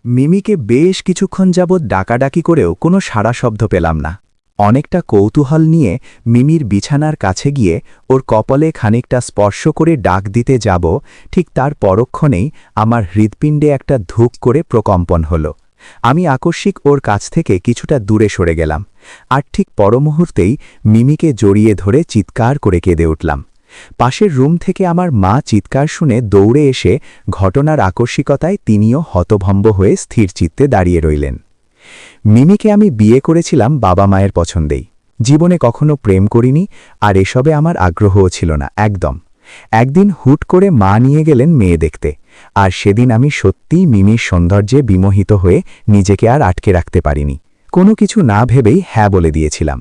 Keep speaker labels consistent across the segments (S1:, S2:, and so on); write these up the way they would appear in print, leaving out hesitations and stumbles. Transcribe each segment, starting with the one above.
S1: মিমিকে বেশ কিছুক্ষণ যাবৎ ডাকাডাকি করেও কোনো সাড়া শব্দ পেলাম না। অনেকটা কৌতূহল নিয়ে মিমির বিছানার কাছে গিয়ে ওর কপালে খানিকটা স্পর্শ করে ডাক দিতে যাব, ঠিক তার পরক্ষণেই আমার হৃৎপিণ্ডে একটা ধুক করে প্রকম্পন হল। আমি আকস্মিক ওর কাছ থেকে কিছুটা দূরে সরে গেলাম, আর ঠিক পরমুহূর্তেই মিমিকে জড়িয়ে ধরে চিৎকার করে কেঁদে উঠলাম। পাশের রুম থেকে আমার মা চিৎকার শুনে দৌড়ে এসে ঘটনার আকস্মিকতায় তিনিও হতভম্ব হয়ে স্থিরচিত্তে দাঁড়িয়ে রইলেন। মিমিকে আমি বিয়ে করেছিলাম বাবা মায়ের পছন্দেই। জীবনে কখনো প্রেম করিনি, আর এসবে আমার আগ্রহও ছিল না একদম। একদিন হুট করে মা নিয়ে গেলেন মেয়ে দেখতে, আর সেদিন আমি সত্যিই মিমির সৌন্দর্যে বিমোহিত হয়ে নিজেকে আর আটকে রাখতে পারিনি। কোনো কিছু না ভেবেই হ্যাঁ বলে দিয়েছিলাম।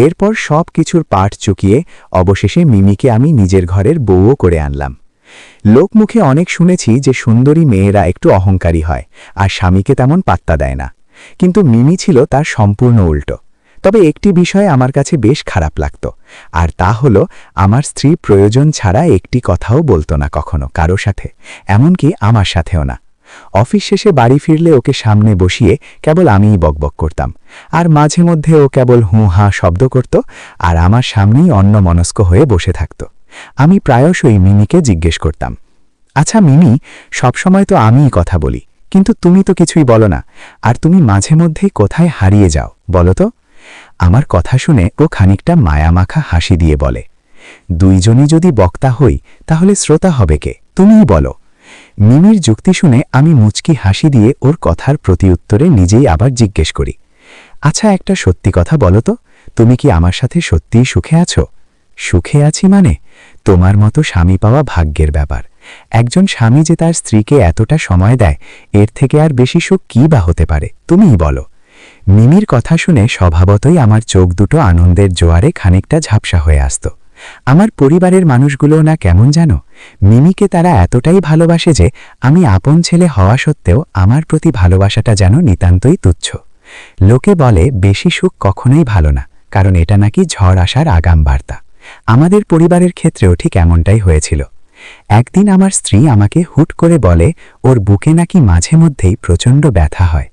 S1: এরপর সব কিছুর পাঠ চুকিয়ে অবশেষে মিমিকে আমি নিজের ঘরের বউও করে আনলাম। লোকমুখে অনেক শুনেছি যে সুন্দরী মেয়েরা একটু অহংকারী হয় আর স্বামীকে তেমন পাত্তা দেয় না, কিন্তু মিমি ছিল তার সম্পূর্ণ উল্টো। তবে একটি বিষয়ে আমার কাছে বেশ খারাপ লাগত, আর তা হলো আমার স্ত্রী প্রয়োজন ছাড়া একটি কথাও বলতো না কখনো কারো সাথে, এমনকি আমার সাথেও না। অফিস শেষে বাড়ি ফিরলে ওকে সামনে বসিয়ে কেবল আমিই বকবক করতাম, আর মাঝে মধ্যে ও কেবল হুঁ হাঁ শব্দ করত আর আমার সামনেই অন্যমনস্ক হয়ে বসে থাকত। আমি প্রায়শই মিমিকে জিজ্ঞেস করতাম, আচ্ছা মিমি, সবসময় তো আমিই কথা বলি, কিন্তু তুমি তো কিছুই বলো না, আর তুমি মাঝে মধ্যেই কোথায় হারিয়ে যাও বলো তো? আমার কথা শুনে ও খানিকটা মায়ামাখা হাসি দিয়ে বলে, দুইজনই যদি বক্তা হই তাহলে শ্রোতা হবে কে, তুমিই বলো। মিমির যুক্তি শুনে আমি মুচকি হাসি দিয়ে ওর কথার প্রতিউত্তরে নিজেই আবার জিজ্ঞেস করি, আচ্ছা একটা সত্যি কথা বলো তো, তুমি কি আমার সাথে সত্যিই সুখে আছো? সুখে আছি মানে? তোমার মতো স্বামী পাওয়া ভাগ্যের ব্যাপার। একজন স্বামী যে তার স্ত্রীকে এতটা সময় দেয়, এর থেকে আর বেশি সুখ কী বা হতে পারে, তুমিই বলো। মিমির কথা শুনে স্বভাবতই আমার চোখ দুটো আনন্দের জোয়ারে খানিকটা ঝাপসা হয়ে আসত। আমার পরিবারের মানুষগুলোও না কেমন জানো, মিমিকে তারা এতটাই ভালোবাসে যে আমি আপন ছেলে হওয়া সত্ত্বেও আমার প্রতি ভালোবাসাটা যেন নিতান্তই তুচ্ছ। লোকে বলে বেশি সুখ কখনোই ভালো না, কারণ এটা নাকি ঝড় আসার আগাম বার্তা। আমাদের পরিবারের ক্ষেত্রেও ঠিক এমনটাই হয়েছিল। একদিন আমার স্ত্রী আমাকে হুট করে বলে ওর বুকে নাকি মাঝে মধ্যেই প্রচণ্ড ব্যথা হয়।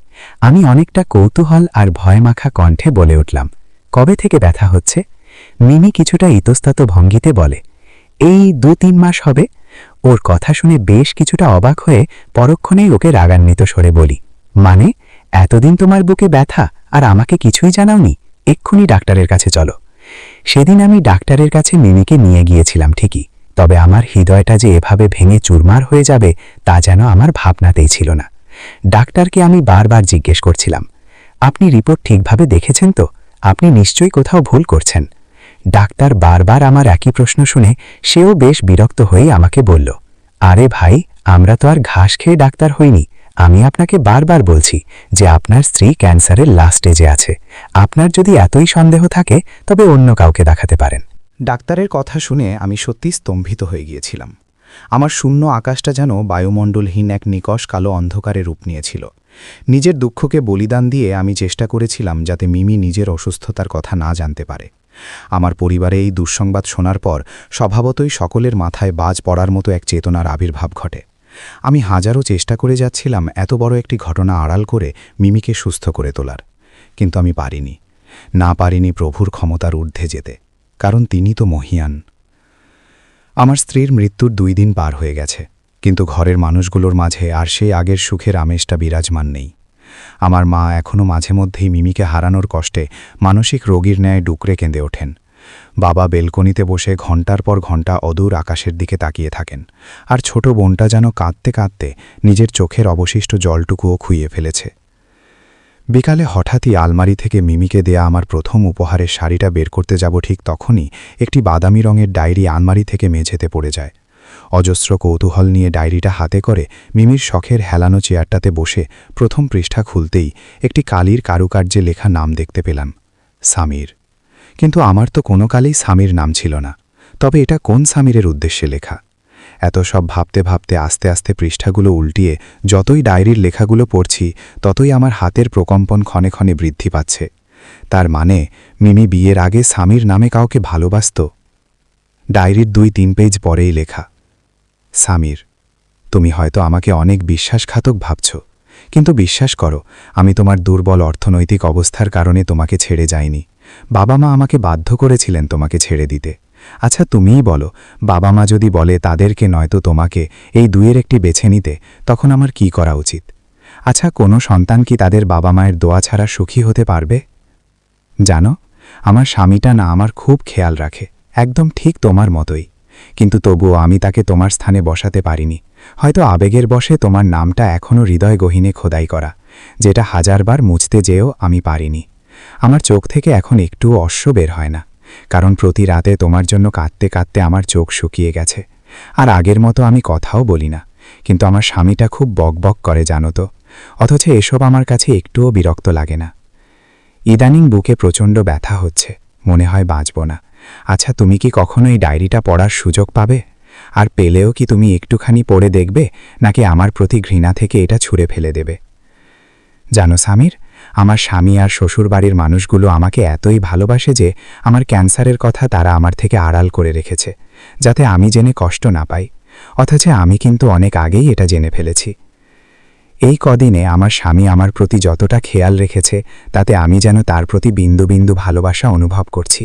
S1: আমি অনেকটা কৌতূহল আর ভয়মাখা কণ্ঠে বলে উঠলাম, কবে থেকে ব্যথা হচ্ছে? মিমি কিছুটা ইতস্তত ভঙ্গিতে বলে, এই 2-3 মাস হবে। ওর কথা শুনে বেশ কিছুটা অবাক হয়ে পরক্ষণেই ওকে রাগান্বিত স্বরে বলি, মানে এতদিন তোমার বুকে ব্যথা আর আমাকে কিছুই জানাওনি? এক্ষুনি ডাক্তারের কাছে চলো। সেদিন আমি ডাক্তারের কাছে মিমিকে নিয়ে গিয়েছিলাম ঠিকই, তবে আমার হৃদয়টা যে এভাবে ভেঙে চুরমার হয়ে যাবে তা যেন আমার ভাবনাতেই ছিল না। ডাক্তারকে আমি বারবার জিজ্ঞেস করছিলাম, আপনি রিপোর্ট ঠিকভাবে দেখেছেন তো? আপনি নিশ্চয়ই কোথাও ভুল করছেন। ডাক্তার বারবার আমার একই প্রশ্ন শুনে সেও বেশ বিরক্ত হয়ে আমাকে বলল, আরে ভাই, আমরা তো আর ঘাস খেয়ে ডাক্তার হইনি। আমি আপনাকে বারবার বলছি যে আপনার স্ত্রী ক্যান্সারের লাস্ট স্টেজে আছে। আপনার যদি এতই সন্দেহ থাকে তবে অন্য কাউকে দেখাতে পারেন।
S2: ডাক্তারের কথা শুনে আমি সত্যি স্তম্ভিত হয়ে গিয়েছিলাম। আমার শূন্য আকাশটা যেন বায়ুমণ্ডলহীন এক নিকষ কালো অন্ধকারে রূপ নিয়েছিল। নিজের দুঃখকে বলিদান দিয়ে আমি চেষ্টা করেছিলাম যাতে মিমি নিজের অসুস্থতার কথা না জানতে পারে। আমার পরিবারে এই দুঃসংবাদ শোনার পর স্বভাবতই সকলের মাথায় বাজ পড়ার মতো এক চেতনার আবির্ভাব ঘটে। আমি হাজারো চেষ্টা করে যাচ্ছিলাম এত বড় একটি ঘটনা আড়াল করে মিমিকে সুস্থ করে তোলার, কিন্তু আমি পারিনি প্রভুর ক্ষমতার ঊর্ধ্বে যেতে, কারণ তিনি তো মহিয়ান। আমার স্ত্রীর মৃত্যুর 2 দিন পার হয়ে গেছে, কিন্তু ঘরের মানুষগুলোর মাঝে আর সেই আগের সুখের আমেজটা বিরাজমান নেই। আমার মা এখনও মাঝে মধ্যেই মিমিকে হারানোর কষ্টে মানসিক রোগীর ন্যায় ডুকরে কেঁদে ওঠেন। বাবা বেলকনিতে বসে ঘণ্টার পর ঘণ্টা অদূর আকাশের দিকে তাকিয়ে থাকেন, আর ছোট বোনটা যেন কাঁদতে কাঁদতে নিজের চোখের অবশিষ্ট জলটুকুও খুইয়ে ফেলেছে। বিকালে হঠাৎই আলমারি থেকে মিমিকে দেয়া আমার প্রথম উপহারের শাড়িটা বের করতে যাব ঠিক তখনই একটি বাদামি রঙের ডায়েরি আলমারি থেকে মেঝেতে পড়ে যায়। অজস্র কৌতূহল নিয়ে ডায়েরিটা হাতে করে মিমির শখের হেলানো চেয়ারটাতে বসে প্রথম পৃষ্ঠা খুলতেই একটি কালির কারুকার্যে লেখা নাম দেখতে পেলাম, সামির। কিন্তু আমার তো কোনো কালেই সামির নাম ছিল না। তবে এটা কোন সামিরের উদ্দেশ্যে লেখা? এত সব ভাবতে ভাবতে আস্তে আস্তে পৃষ্ঠাগুলো উল্টিয়ে যতই ডায়েরির লেখাগুলো পড়ছি ততই আমার হাতের প্রকম্পন ক্ষণে ক্ষণে বৃদ্ধি পাচ্ছে। তার মানে মিমি বিয়ের আগে সামির নামে কাউকে ভালোবাসত। ডায়েরির 2-3 পেজ পরেই লেখা, সামির, তুমি হয়তো আমাকে অনেক বিশ্বাসঘাতক ভাবছ, কিন্তু বিশ্বাস করো, আমি তোমার দুর্বল অর্থনৈতিক অবস্থার কারণে তোমাকে ছেড়ে যাইনি। বাবা মা আমাকে বাধ্য করেছিলেন তোমাকে ছেড়ে দিতে। আচ্ছা তুমিই বলো, বাবা মা যদি বলে তাদেরকে নয়তো তোমাকে এই দুইয়ের একটি বেছে নিতে, তখন আমার কি করা উচিত? আচ্ছা কোনো সন্তান কি তাদের বাবা মায়ের দোয়া ছাড়া সুখী হতে পারবে? জানো, আমার স্বামীটা না আমার খুব খেয়াল রাখে, একদম ঠিক তোমার মতোই। কিন্তু তবুও আমি তাকে তোমার স্থানে বসাতে পারিনি। হয়তো আবেগের বশে তোমার নামটা এখনও হৃদয় গহীনে খোদাই করা, যেটা হাজারবার মুছতে যেও আমি পারিনি। আমার চোখ থেকে এখন একটুও অশ্রু বের হয় না, কারণ প্রতি রাতে তোমার জন্য কাঁদতে কাঁদতে আমার চোখ শুকিয়ে গেছে। আর আগের মতো আমি কথাও বলি না, কিন্তু আমার স্বামীটা খুব বকবক করে জানো তো। অথচ এসব আমার কাছে একটুও বিরক্ত লাগে না। ইদানিং বুকে প্রচণ্ড ব্যথা হচ্ছে, মনে হয় বাঁচব না। আচ্ছা তুমি কি কখনো এই ডায়েরিটা পড়ার সুযোগ পাবে? আর পেলেও কি তুমি একটুখানি পড়ে দেখবে, নাকি আমার প্রতি ঘৃণা থেকে এটা ছুঁড়ে ফেলে দেবে? জানো সামির, আমার স্বামী আর শ্বশুরবাড়ির মানুষগুলো আমাকে এতই ভালোবাসে যে আমার ক্যান্সারের কথা তারা আমার থেকে আড়াল করে রেখেছে, যাতে আমি জেনে কষ্ট না পাই। অথচ আমি কিন্তু অনেক আগেই এটা জেনে ফেলেছি। এই কদিনে আমার স্বামী আমার প্রতি যতটা খেয়াল রেখেছে, তাতে আমি যেন তার প্রতি বিন্দু বিন্দু ভালোবাসা অনুভব করছি।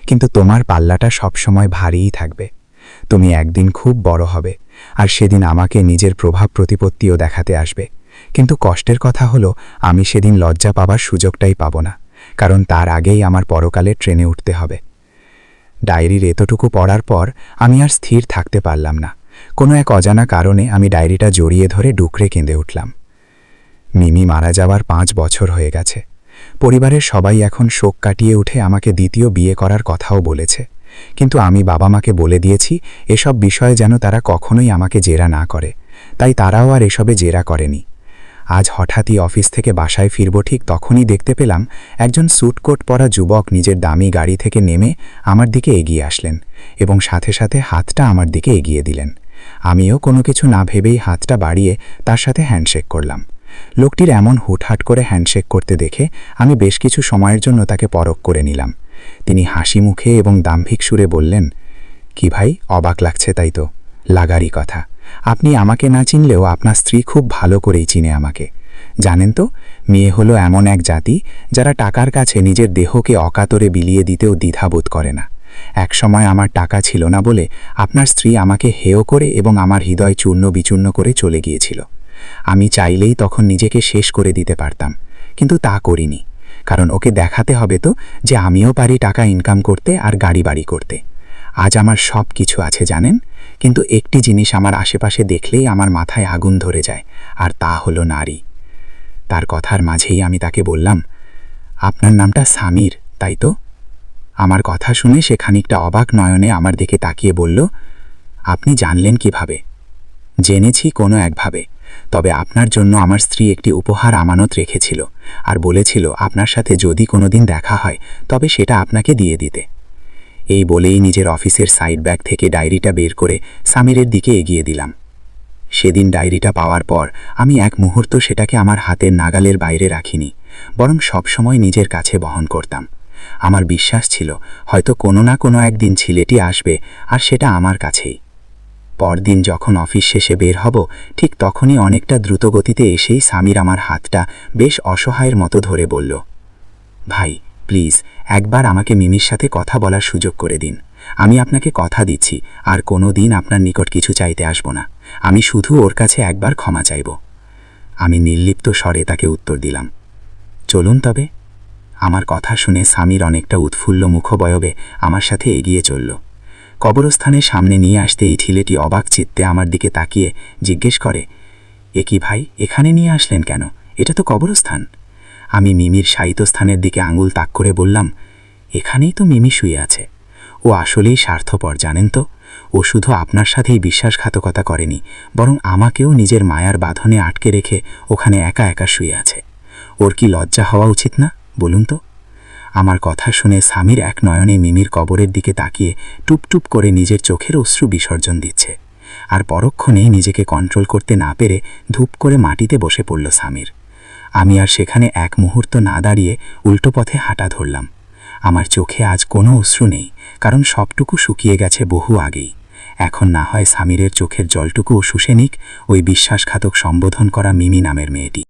S2: কিন্তু তোমার পাল্লাটা সবসময় ভারীই থাকবে। তুমি একদিন খুব বড় হবে, আর সেদিন আমাকে নিজের প্রভাব প্রতিপত্তিও দেখাতে আসবে। কিন্তু কষ্টের কথা হলো, আমি সেদিন লজ্জা পাবার সুযোগটাই পাব না, কারণ তার আগেই আমার পরকালে ট্রেনে উঠতে হবে। ডায়েরির এতটুকু পড়ার পর আমি আর স্থির থাকতে পারলাম না। কোনো এক অজানা কারণে আমি ডায়েরিটা জড়িয়ে ধরে ডুকরে কেঁদে উঠলাম। মিমি মারা যাওয়ার 5 বছর হয়ে গেছে। পরিবারের সবাই এখন শোক কাটিয়ে উঠে আমাকে দ্বিতীয় বিয়ে করার কথাও বলেছে, কিন্তু আমি বাবা মাকে বলে দিয়েছি এসব বিষয়ে যেন তারা কখনোই আমাকে জেরা না করে, তাই তারাও আর এসবে জেরা করেনি। আজ হঠাৎই অফিস থেকে বাসায় ফিরব ঠিক তখনই দেখতে পেলাম একজন স্যুটকোট পরা যুবক নিজের দামি গাড়ি থেকে নেমে আমার দিকে এগিয়ে আসলেন এবং সাথে সাথে হাতটা আমার দিকে এগিয়ে দিলেন। আমিও কোনো কিছু না ভেবেই হাতটা বাড়িয়ে তার সাথে হ্যান্ডশেক করলাম। লোকটির এমন হুটহাট করে হ্যান্ডশেক করতে দেখে আমি বেশ কিছু সময়ের জন্য তাকে পরখ করে নিলাম। তিনি হাসি মুখে এবং দাম্ভিক সুরে বললেন, কি ভাই, অবাক লাগছে তাই তো? লাগারই কথা। আপনি আমাকে না চিনলেও আপনার স্ত্রী খুব ভালো করেই চিনে আমাকে। জানেন তো, মেয়ে হলো এমন এক জাতি যারা টাকার কাছে নিজের দেহকে অকাতরে বিলিয়ে দিতেও দ্বিধাবোধ করে না। একসময় আমার টাকা ছিল না বলে আপনার স্ত্রী আমাকে হেয় করে এবং আমার হৃদয় চূর্ণ বিচূর্ণ করে চলে গিয়েছিল। আমি চাইলেই তখন নিজেকে শেষ করে দিতে পারতাম, কিন্তু তা করিনি, কারণ ওকে দেখাতে হবে তো যে আমিও পারি টাকা ইনকাম করতে আর গাড়ি বাড়ি করতে। আজ আমার সব কিছু আছে জানেন, কিন্তু একটি জিনিস আমার আশেপাশে দেখলেই আমার মাথায় আগুন ধরে যায়, আর তা হলো নারী। তার কথার মাঝেই আমি তাকে বললাম, আপনার নামটা সামির তাই তো? আমার কথা শুনে সে খানিকটা অবাক নয়নে আমার দিকে তাকিয়ে বলল, আপনি জানলেন কিভাবে? জেনেছি কোনো একভাবে, তবে আপনার জন্য আমার স্ত্রী একটি উপহার আমানত রেখেছিল আর বলেছিল আপনার সাথে যদি কোনোদিন দেখা হয় তবে সেটা আপনাকে দিয়ে দিতে। এই বলেই নিজের অফিসের সাইড ব্যাগ থেকে ডায়েরিটা বের করে সামিরের দিকে এগিয়ে দিলাম। সেদিন ডায়েরিটা পাওয়ার পর আমি এক মুহূর্ত সেটাকে আমার হাতের নাগালের বাইরে রাখিনি, বরং সবসময় নিজের কাছে বহন করতাম। আমার বিশ্বাস ছিল হয়তো কোনো না কোনো একদিন ছেলেটি আসবে আর সেটা আমার কাছেই। পরদিন যখন অফিস শেষে বের হব, ঠিক তখনই অনেকটা দ্রুতগতিতে এসেই সামির আমার হাতটা বেশ অসহায়ের মতো ধরে বলল, ভাই প্লিজ একবার আমাকে মিমির সাথে কথা বলার সুযোগ করে দিন। আমি আপনাকে কথা দিচ্ছি আর কোনো দিন আপনার নিকট কিছু চাইতে আসব না, আমি শুধু ওর কাছে একবার ক্ষমা চাইব। আমি নির্লিপ্ত স্বরে তাকে উত্তর দিলাম, চলুন তবে। আমার কথা শুনে সামির অনেকটা উৎফুল্ল মুখবয়বে আমার সাথে এগিয়ে চলল। কবরস্থানের সামনে নিয়ে আসতে এই ছেলেটি অবাক চিত্তে আমার দিকে তাকিয়ে জিজ্ঞেস করে, এ কি ভাই, এখানে নিয়ে আসলেন কেন? এটা তো কবরস্থান। আমি মিমির শায়িত স্থানের দিকে আঙুল তাক করে বললাম, এখানেই তো মিমি শুয়ে আছে। ও আসলেই স্বার্থপর জানেন তো। ও শুধু আপনার সাথেই বিশ্বাসঘাতকতা করেনি, বরং আমাকেও নিজের মায়ার বাঁধনে আটকে রেখে ওখানে একা একা শুয়ে আছে। ওর কি লজ্জা হওয়া উচিত না বলুন তো? আমার কথা শুনে সামির এক নয়নে মিমির কবরের দিকে তাকিয়ে টুপটুপ করে নিজের চোখের অশ্রু বিসর্জন দিচ্ছে, আর পরক্ষণেই নিজেকে কন্ট্রোল করতে না পেরে ধূপ করে মাটিতে বসে পড়ল সামির। আমি আর সেখানে এক মুহূর্ত না দাঁড়িয়ে উল্টো পথে হাঁটা ধরলাম। আমার চোখে আজ কোনো অশ্রু নেই, কারণ সবটুকু শুকিয়ে গেছে বহু আগেই। এখন না হয় সামিরের চোখের জলটুকুও শুষে নিক ওই বিশ্বাসঘাতক সম্বোধন করা মিমি নামের মেয়েটি।